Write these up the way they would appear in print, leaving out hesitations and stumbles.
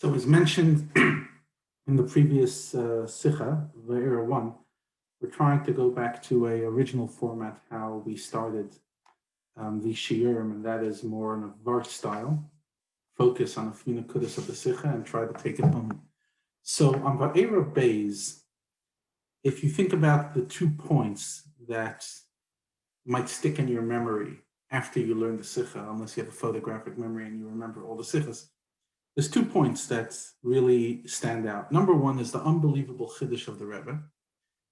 So as mentioned in the previous Sicha, Vaera 1, we're trying to go back to a original format, how we started the Shiurim, and that is more in a verse style, focus on a few nekudas of the Sicha and try to take it home. So on Vaera Beis, if you think about the 2 points that might stick in your memory after you learn the Sicha, unless you have a photographic memory and you remember all the Sichas, there's 2 points that really stand out. Number one is the unbelievable chiddush of the Rebbe,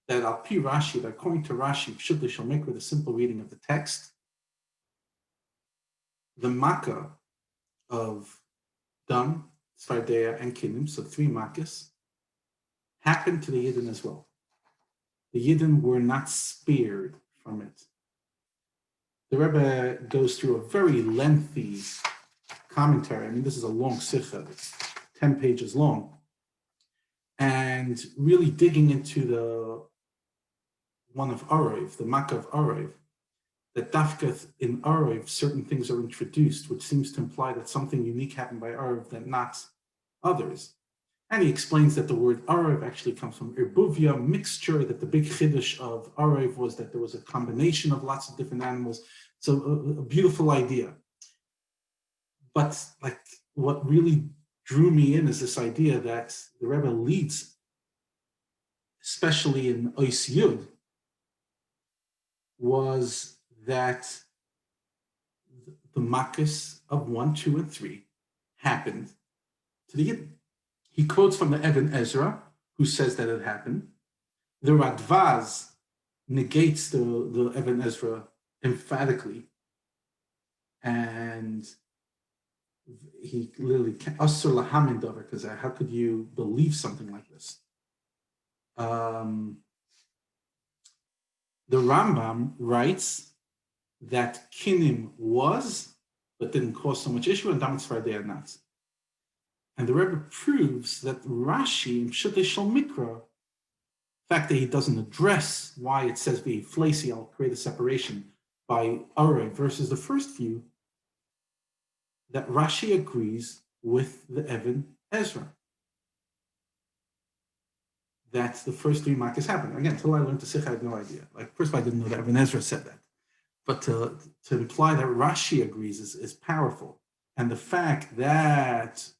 that al pi Rashi, that according to Rashi, Pshut Shel Mikra, the simple reading of the text, the Makkah of Dam, Tzfardea, and Kinim, so 3 Makkahs, happened to the Yidden as well. The Yidden were not spared from it. The Rebbe goes through a very lengthy commentary. I mean, this is a long Sicha, it's 10 pages long, and really digging into the one of Arov, the Makkah of Arov, that Dafka in Arov, certain things are introduced, which seems to imply that something unique happened by Arov that not others. And he explains that the word Arov actually comes from Irbuvia, mixture, that the big chiddush of Arov was that there was a combination of lots of different animals. So a beautiful idea. But like what really drew me in is this idea that the Rebbe leads, especially in Ois Yud, was that the Makkos of 1, 2, and 3 happened to the Yidden. He quotes from the Even Ezra, who says that it happened. The Radvaz negates the Even Ezra emphatically, and he literally asur lahamin davar kazer. How could you believe something like this? The Rambam writes that Kinim was, but didn't cause so much issue, and Dam Tzfardea not. And the Rebbe proves that Rashi, in Pshut Shel Mikra, the fact that he doesn't address why it says V'yiflesi, I'll create a separation by Arei versus the first view, that Rashi agrees with the Even Ezra. That the first 3 Makkos happened. Again, until I learned the Sikh, I had no idea. Like, first of all, I didn't know that Even Ezra said that. But to imply that Rashi agrees is powerful. And the fact that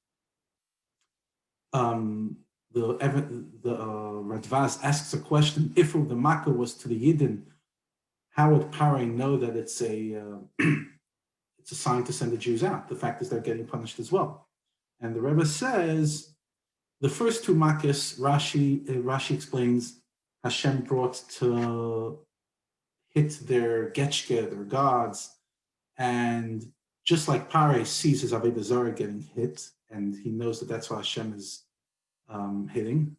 the Radvaz asks a question, if the Makkah was to the Yidden, how would Parai know that it's a sign to send the Jews out? The fact is they're getting punished as well. And the Rebbe says, the first 2 Makkos, Rashi explains, Hashem brought to hit their getchke, their gods, and just like Parai sees his Avodah Zarah getting hit, and he knows that that's why Hashem is hitting,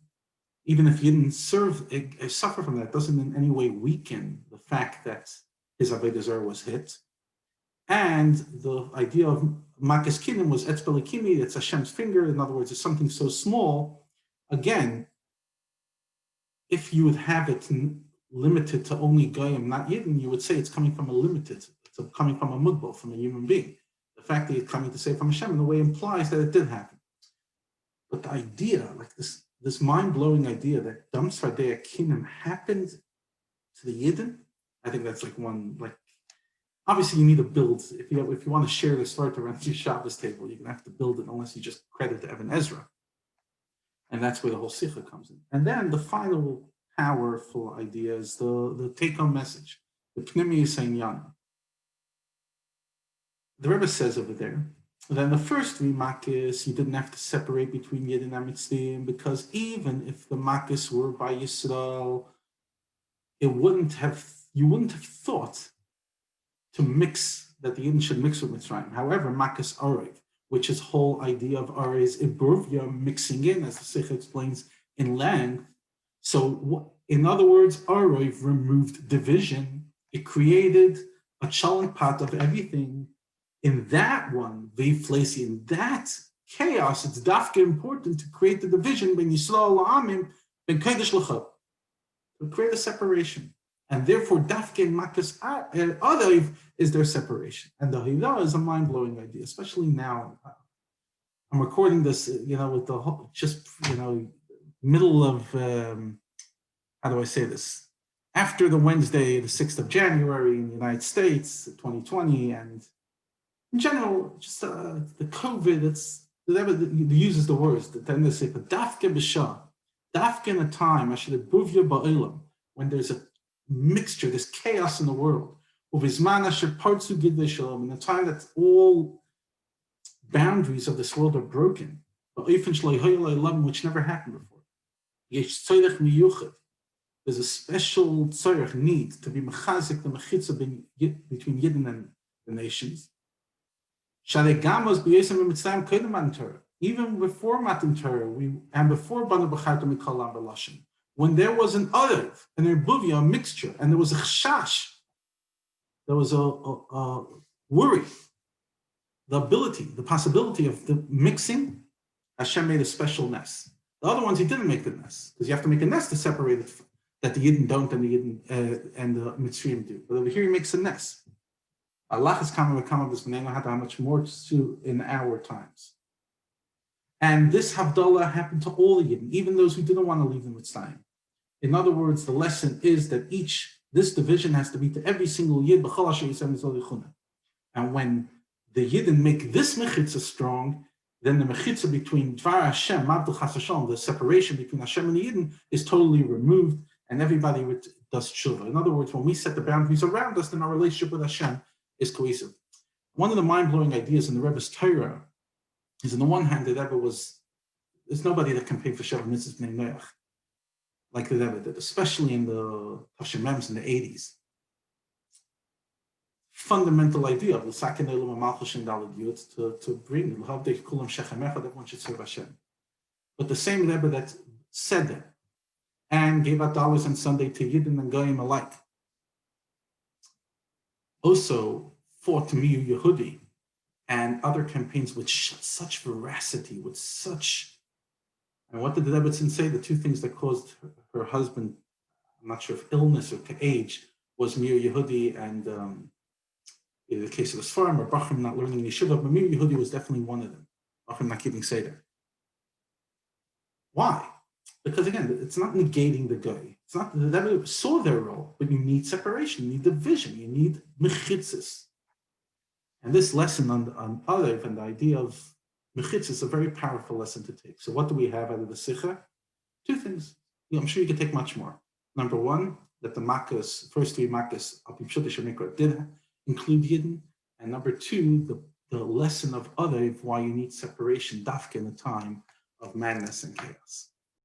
even if you didn't suffer from that, doesn't in any way weaken the fact that his Avodah Zarah was hit. And the idea of Makkos Kinim was Etz Belikimi, it's Hashem's finger. In other words, it's something so small. Again, if you would have it limited to only Goyim, not Yidden, you would say it's coming from it's coming from a mudbal, from a human being. The fact that it's coming to say from Hashem in a way implies that it did happen. But the idea, like this mind-blowing idea that Dam Tzfardea Kinim happened to the Yidden, I think that's like one, like, obviously you need to build, if you want to share the start around your Shabbos table, you're going to have to build it unless you just credit to Even Ezra. And that's where the whole Sicha comes in. And then the final powerful idea is the take-home message, the Pnimi Yisayinyan. The Rebbe says over there, then the first 3 Makkos, you didn't have to separate between Yidden and Mitzvim, because even if the Makkos were by Yisrael, you wouldn't have thought to mix, that the Yidden should mix with Mitzrayim. However, Makkos Arev, which is whole idea of Arev is Iburvia, mixing in, as the Sikh explains, in length. So in other words, Arev removed division. It created a chalent pot of everything. In that one, V'yiflesi, in that chaos, it's dafka important to create the division ben Yisrael la'amim ben Kodesh l'chol, to create a separation. And therefore, dafka in Makkos Arev is their separation. And the Hilah is a mind-blowing idea, especially now. I'm recording this, with the whole, just, middle of, how do I say this? After the Wednesday, the 6th of January in the United States, 2020, and in general, just the COVID, it's, whatever uses the words, then they say, dafke b'shah, dafke in a time, buvya ba'olam, when there's a mixture, there's chaos in the world, uvizman asher partzu gidlei shalom, in a time that all boundaries of this world are broken, which never happened before. There's a special tzorech need to be mechazik the mechitza between Yidden and the nations. Even before Matan Torah, and before Banu B'charta Mikol Am B'Lashon, when there was an orev, an erbuvia, a mixture, and there was a chashash, there was a worry, the possibility of the mixing, Hashem made a special nest. The other ones, he didn't make the nest, because you have to make a nest to separate it, that the Yidden don't and the Yidden and the Mitzrayim do. But over here, he makes a nest. Allah is coming how much more to in our times. And this Havdalah happened to all the Yidden, even those who didn't want to leave the Mitzrayim. In other words, the lesson is that this division has to be to every single Yid. And when the Yidden make this mechitza strong, then the mechitza between Dvar Hashem, Mabdul Chasashon, the separation between Hashem and the Yidden, is totally removed, and everybody does tshuva. In other words, when we set the boundaries around us, then our relationship with Hashem is cohesive. One of the mind-blowing ideas in the Rebbe's Torah is, on the one hand, the Rebbe there's nobody that can pay for Sheva Mitzvahs Bnei Noach like the Rebbe did, especially in the Tashemems in the 80s. Fundamental idea of the Sakin Elam Malchus and Dalad Yud to bring L'havdei Kulam Shechem Echad, everyone should serve Hashem. But the same Rebbe that said that and gave out dollars on Sunday to Yidden and Goyim alike also fought to Miyu Yehudi and other campaigns with such veracity, with such. And what did the Rebbetzin say? The two things that caused her husband, I'm not sure if illness or to age, was Miyu Yehudi and in the case of the Sfarim or Bachrim not learning Yeshiva, but Mir Yehudi was definitely one of them. Bachrim not keeping Seder. Why? Because again, it's not negating the guy. It's not the Rebbe saw their role, but you need separation, you need division, you need mechitzis. And this lesson on Alev and the idea of mechitzis is a very powerful lesson to take. So what do we have out of the Sicha? Two things. I'm sure you could take much more. Number one, that the Makkos, first three Makkos, Al-Pi Pshuta Shemikra, did include Yidden. And number two, the lesson of Alev, why you need separation, dafka in a time of madness and chaos.